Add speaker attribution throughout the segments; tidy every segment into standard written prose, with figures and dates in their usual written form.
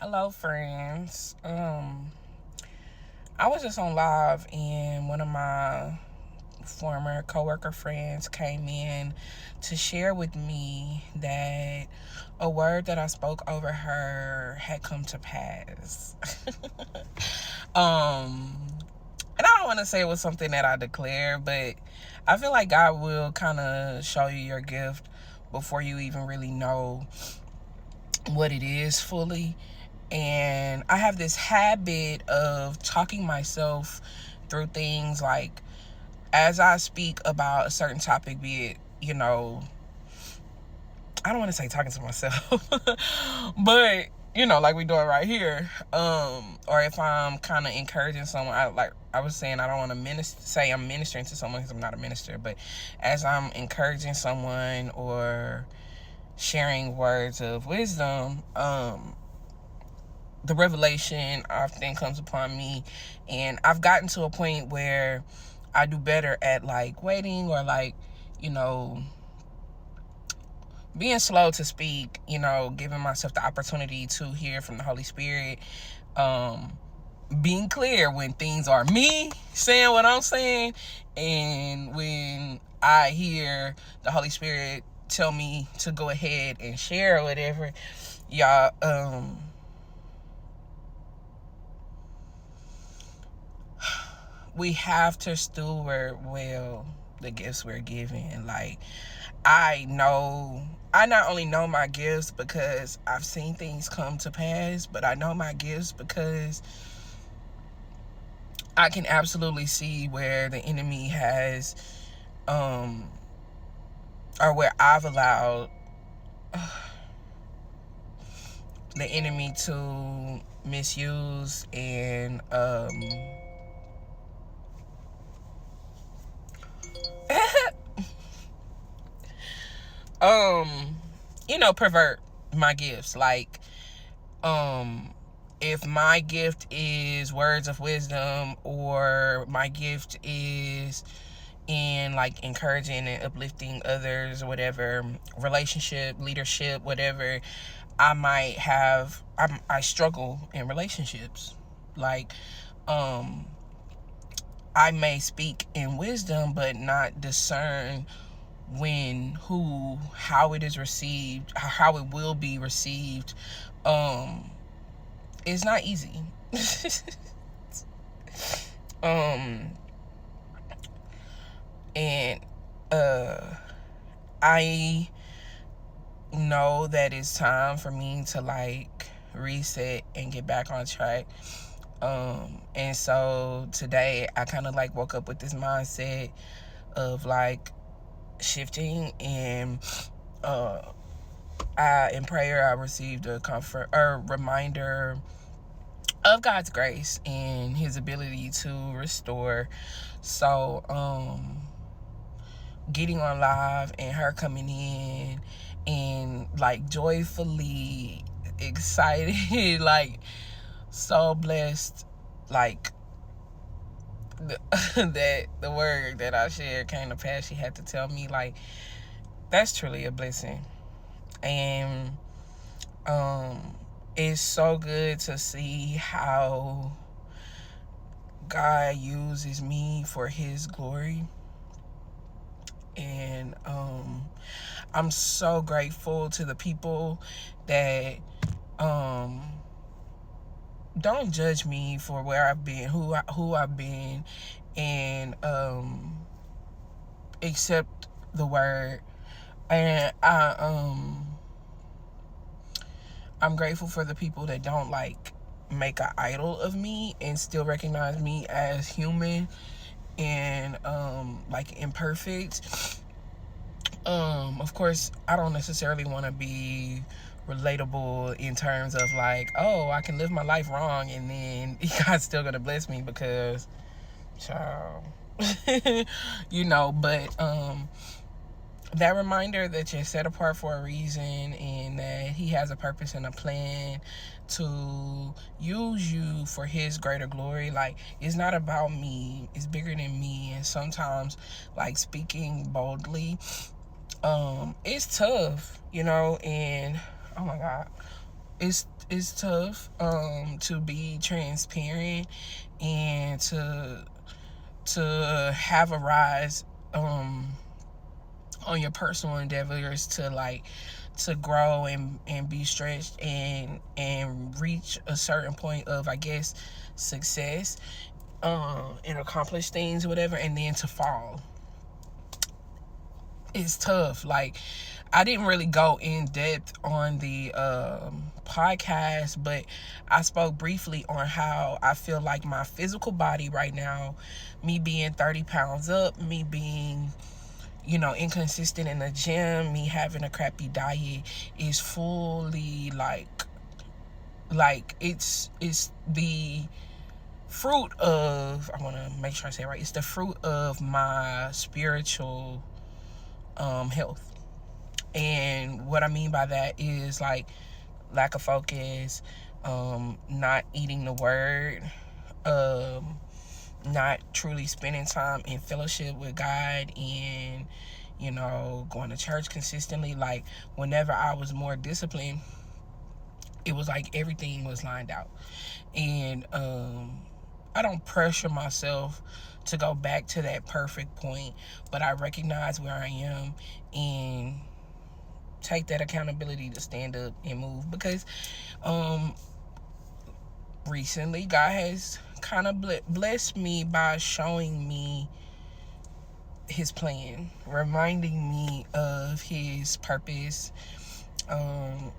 Speaker 1: Hello, friends. I was just on live, and one of my former coworker friends came in to share with me that a word that I spoke over her had come to pass. And I don't want to say it was something that I declared, but I feel like God will kind of show you your gift before you even really know what it is fully. And I have this habit of talking myself through things, like as I speak about a certain topic, be it, I don't want to say talking to myself, but like we do it right here. Or if I'm kind of encouraging someone, I was saying, I don't want to say I'm ministering to someone, because I'm not a minister, but as I'm encouraging someone or sharing words of wisdom, the revelation often comes upon me, and I've gotten to a point where I do better at like waiting, or like, you know, being slow to speak, giving myself the opportunity to hear from the Holy Spirit, being clear when things are me saying what I'm saying, and when I hear the Holy Spirit tell me to go ahead and share or whatever. Y'all, we have to steward well the gifts we're given. Like, I not only know my gifts because I've seen things come to pass, but I know my gifts because I can absolutely see where the enemy has, or where I've allowed the enemy to misuse and, pervert my gifts. Like, if my gift is words of wisdom, or my gift is in like encouraging and uplifting others, or whatever, relationship, leadership, whatever, I struggle in relationships. Like, I may speak in wisdom but not discern how it is received, how it will be received. It's not easy. And I know that it's time for me to like reset and get back on track. And so today I kind of like woke up with this mindset of like shifting, and in prayer I received a reminder of God's grace and his ability to restore. So getting on live and her coming in and like joyfully excited, like so blessed, like that the word that I shared came to pass. She had to tell me, like, that's truly a blessing. And it's so good to see how God uses me for his glory. And I'm so grateful to the people that don't judge me for where I've been, who I've been, and accept the word. And I'm grateful for the people that don't like make an idol of me and still recognize me as human and like imperfect. Of course, I don't necessarily want to be relatable in terms of like, oh, I can live my life wrong and then God's still gonna bless me, because child. But that reminder that you're set apart for a reason, and that he has a purpose and a plan to use you for his greater glory. Like, it's not about me, it's bigger than me. And sometimes, like, speaking boldly, it's tough, and oh my God, it's tough to be transparent and to have a rise on your personal endeavors, to grow and be stretched and reach a certain point of, I guess, success, and accomplish things, whatever, and then to fall. It's tough. Like, I didn't really go in depth on the podcast, but I spoke briefly on how I feel like my physical body right now, me being 30 pounds up, me being, inconsistent in the gym, me having a crappy diet, is fully like it's the fruit of, I want to make sure I say it right, it's the fruit of my spiritual health. And what I mean by that is, like, lack of focus, not eating the word, not truly spending time in fellowship with God, and going to church consistently. Like, whenever I was more disciplined, it was like everything was lined out. And I don't pressure myself to go back to that perfect point, but I recognize where I am and take that accountability to stand up and move. Because recently God has kind of blessed me by showing me his plan, reminding me of his purpose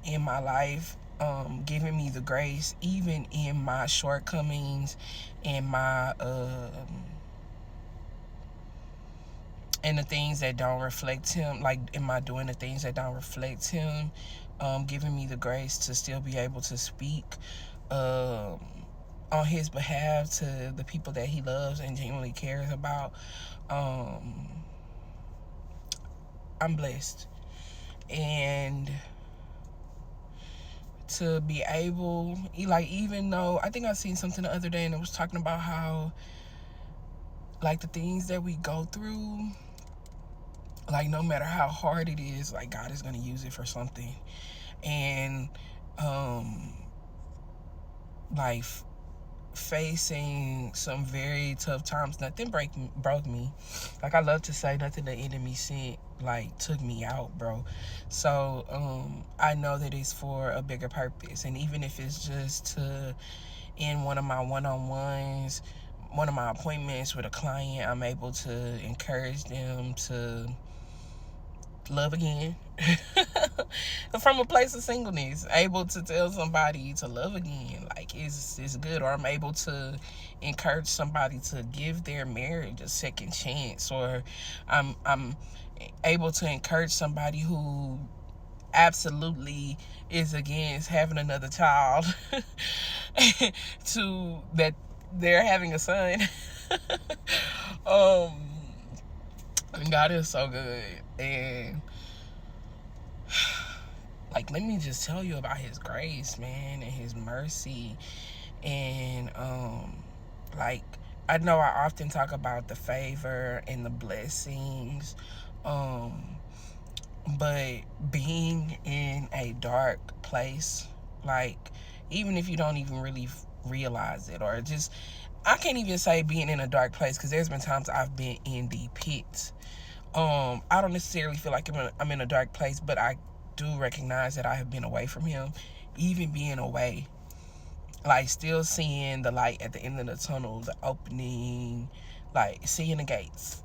Speaker 1: in my life, giving me the grace even in my shortcomings and my and the things that don't reflect him. Like, am I doing the things that don't reflect him? Giving me the grace to still be able to speak on his behalf to the people that he loves and genuinely cares about. I'm blessed. And to be able, like, even though, I think I seen something the other day and it was talking about how, like, the things that we go through, like, no matter how hard it is, like, God is going to use it for something. And like, facing some very tough times, nothing broke me. Like, I love to say, nothing the enemy sent, like, took me out, bro. So I know that it's for a bigger purpose. And even if it's just to, in one of my one-on-ones, one of my appointments with a client, I'm able to encourage them to love again. From a place of singleness, able to tell somebody to love again, like, it's good. Or I'm able to encourage somebody to give their marriage a second chance. Or I'm able to encourage somebody who absolutely is against having another child to that they're having a son. And God is so good. And like, let me just tell you about his grace, man, and his mercy. And like, I know I often talk about the favor and the blessings, but being in a dark place, like, even if you don't even really realize it, or just, I can't even say being in a dark place, because there's been times I've been in the pit. I don't necessarily feel like I'm in a dark place, but I do recognize that I have been away from him. Even being away, like, still seeing the light at the end of the tunnel, the opening, like, seeing the gates.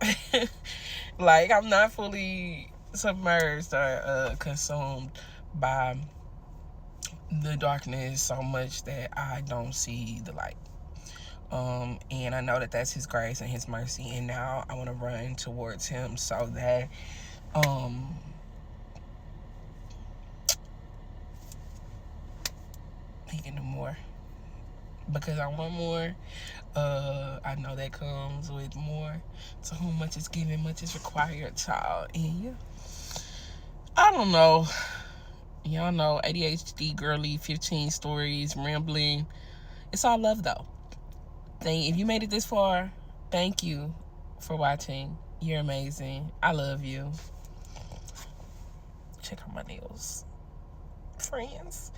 Speaker 1: Like, I'm not fully submerged or consumed by the darkness so much that I don't see the light. And I know that that's his grace and his mercy, and now I want to run towards him so that he can do more, because I want more. I know that comes with more. To whom much is given, much is required, child. And yeah, I don't know, y'all know, ADHD girly, 15 stories, rambling. It's all love, though. If you made it this far, thank you for watching. You're amazing. I love you. Check out my nails, friends.